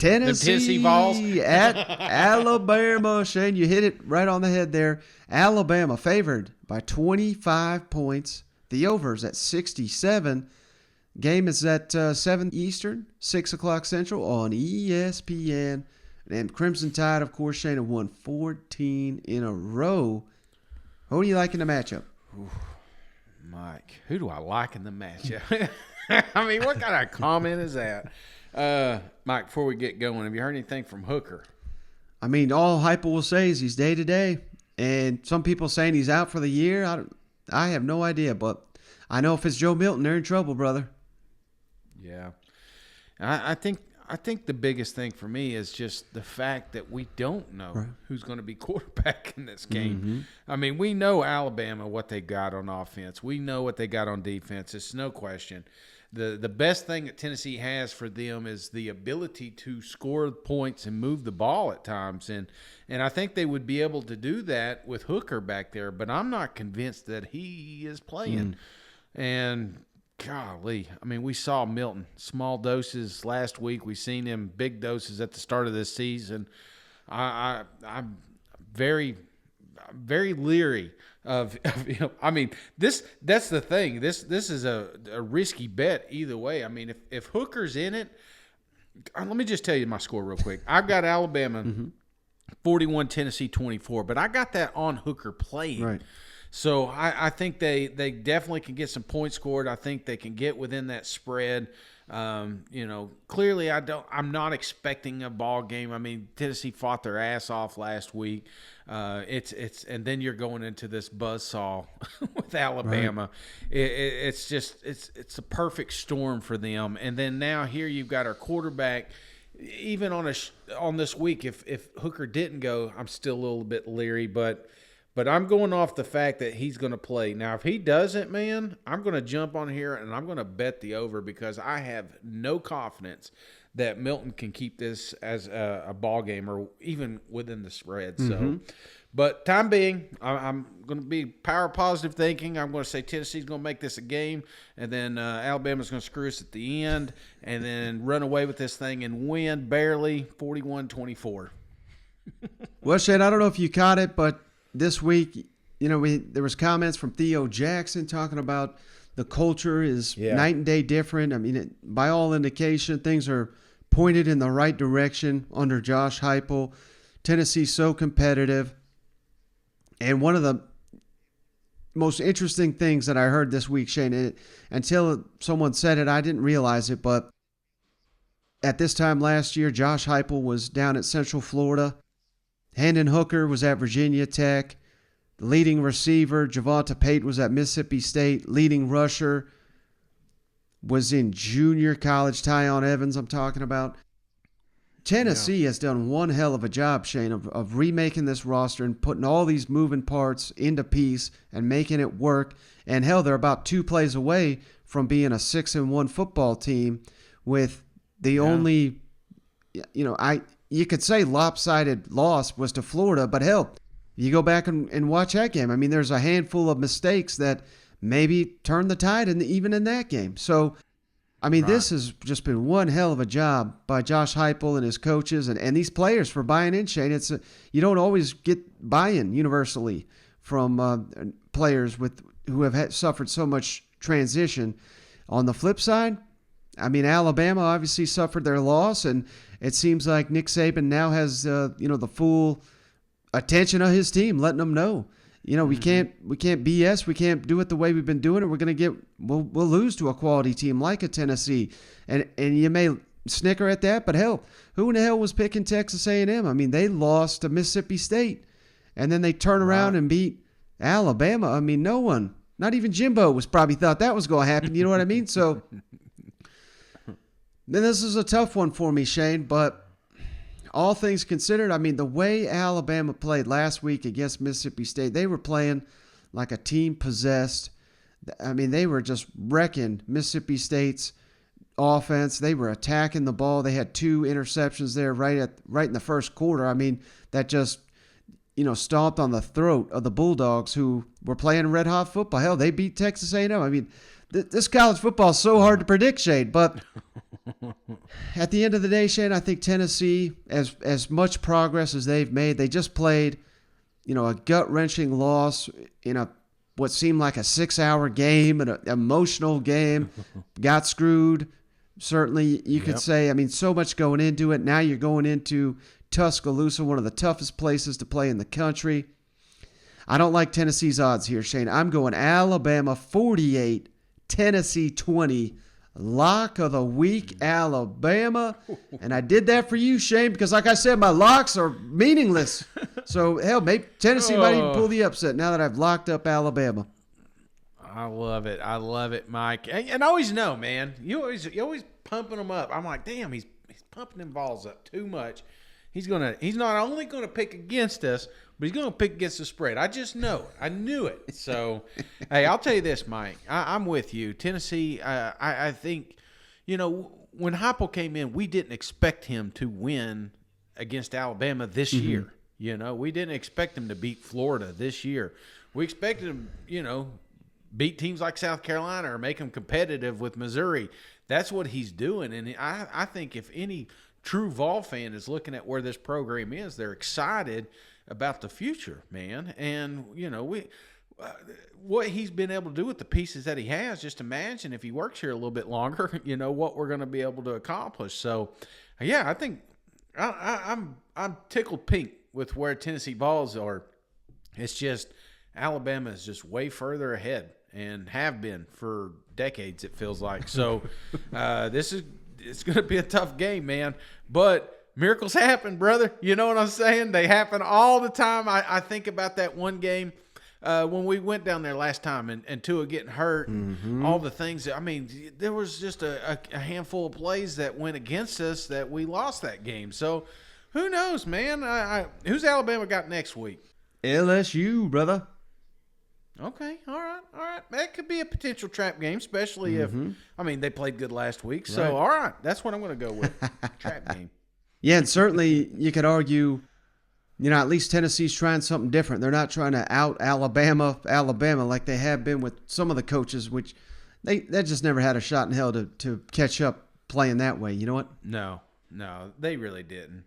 Tennessee Vols at Alabama. Shane, you hit it right on the head there. Alabama favored by 25 points. The over's at 67. Game is at 7 Eastern, 6 o'clock Central on ESPN. And Crimson Tide, of course, Shane, have won 14 in a row. Who do you like in the matchup? Ooh, Mike, who do I like in the matchup? I mean, what kind of comment is that? Mike, before we get going, have you heard anything from Hooker? I mean, all Heupel will say is he's day-to-day. And some people saying he's out for the year. I have no idea, but I know if it's Joe Milton, they're in trouble, brother. Yeah. I think the biggest thing for me is just the fact that we don't know who's going to be quarterback in this game. Mm-hmm. I mean, we know Alabama, what they got on offense. We know what they got on defense. It's no question. The best thing that Tennessee has for them is the ability to score points and move the ball at times. And I think they would be able to do that with Hooker back there, but I'm not convinced that he is playing. And golly, I mean, we saw Milton, small doses last week. We've seen him big doses at the start of this season. I'm very leery of I mean, that's the thing. This is a risky bet either way. I mean, if Hooker's in it, let me just tell you my score real quick. I've got Alabama 41, Tennessee 24, but I got that on Hooker playing. Right. So I think they definitely can get some points scored. I think they can get within that spread. Clearly I'm not expecting a ball game. I mean, Tennessee fought their ass off last week. And then you're going into this buzzsaw with Alabama. Right. It's a perfect storm for them. And then now here you've got our quarterback. Even on this week, if Hooker didn't go, I'm still a little bit leery, but I'm going off the fact that he's going to play. Now, if he doesn't, man, I'm going to jump on here and I'm going to bet the over because I have no confidence that Milton can keep this as a ball game or even within the spread. So, but time being, I'm going to be power positive thinking. I'm going to say Tennessee's going to make this a game, and then Alabama's going to screw us at the end and then run away with this thing and win barely 41-24. Well, Shane, I don't know if you caught it, but this week, there was comments from Theo Jackson talking about the culture is night and day different. I mean, by all indication, things are pointed in the right direction under Josh Heupel. Tennessee's so competitive. And one of the most interesting things that I heard this week, Shane, until someone said it, I didn't realize it, but at this time last year, Josh Heupel was down at Central Florida. Hendon Hooker was at Virginia Tech. The leading receiver, Javonte Pate, was at Mississippi State. Leading rusher was in junior college, Tyon Evans I'm talking about. Tennessee has done one hell of a job, Shane, of remaking this roster and putting all these moving parts into piece and making it work. And hell, they're about 2 plays away from being a 6-1 football team with the only, you could say lopsided loss was to Florida, but hell, you go back and watch that game. I mean, there's a handful of mistakes that maybe turned the tide even in that game. So, I mean, this has just been one hell of a job by Josh Heupel and his coaches and these players for buying in, Shane. You don't always get buy-in universally from players who have suffered so much transition. On the flip side, I mean, Alabama obviously suffered their loss, and it seems like Nick Saban now has the full attention of his team, letting them know, we can't BS, we can't do it the way we've been doing it. We're going to we'll lose to a quality team like a Tennessee, and you may snicker at that, but hell, who in the hell was picking Texas A&M? I mean, they lost to Mississippi State, and then they turn around and beat Alabama. I mean, no one, not even Jimbo, was probably thought that was going to happen. You know what I mean? So. Then this is a tough one for me, Shane, but all things considered, I mean, the way Alabama played last week against Mississippi State, they were playing like a team possessed. I mean, they were just wrecking Mississippi State's offense. They were attacking the ball. They had 2 interceptions there right in the first quarter. I mean, that just, stomped on the throat of the Bulldogs who were playing red-hot football. Hell, they beat Texas A&M. I mean, this college football is so hard to predict, Shane. But at the end of the day, Shane, I think Tennessee, as much progress as they've made, they just played, a gut-wrenching loss in what seemed like a 6-hour game, an emotional game, got screwed. Certainly, you could say, so much going into it. Now you're going into Tuscaloosa, one of the toughest places to play in the country. I don't like Tennessee's odds here, Shane. I'm going Alabama 48, Tennessee 20. Lock of the week, Alabama. And I did that for you, Shane, because like I said, my locks are meaningless. So, hell, maybe Tennessee might even pull the upset now that I've locked up Alabama. I love it. I love it, Mike. And I always know, man. You always pumping them up. I'm like, damn, he's pumping them balls up too much. He's not only gonna pick against us, but he's gonna pick against the spread. I just know it. I knew it. So, hey, I'll tell you this, Mike. I'm with you. Tennessee. I think, when Heupel came in, we didn't expect him to win against Alabama this year. We didn't expect him to beat Florida this year. We expected him, beat teams like South Carolina or make them competitive with Missouri. That's what he's doing. And I think if any true Vol fan is looking at where this program is, they're excited about the future, man. And, what he's been able to do with the pieces that he has, just imagine if he works here a little bit longer, what we're going to be able to accomplish. So, yeah, I think I'm tickled pink with where Tennessee balls are. It's just Alabama is just way further ahead and have been for decades, it feels like. So it's going to be a tough game, man. But miracles happen, brother. You know what I'm saying? They happen all the time. I think about that one game when we went down there last time and Tua getting hurt, all the things. There was just a handful of plays that went against us that we lost that game. So who knows, man? Who's Alabama got next week? LSU, brother. Okay, all right. That could be a potential trap game, especially if, they played good last week. So, Right. all right, that's what I'm going to go with. Trap game. Yeah, and certainly you could argue, at least Tennessee's trying something different. They're not trying to out Alabama like they have been with some of the coaches, which they just never had a shot in hell to catch up playing that way. You know what? No, they really didn't.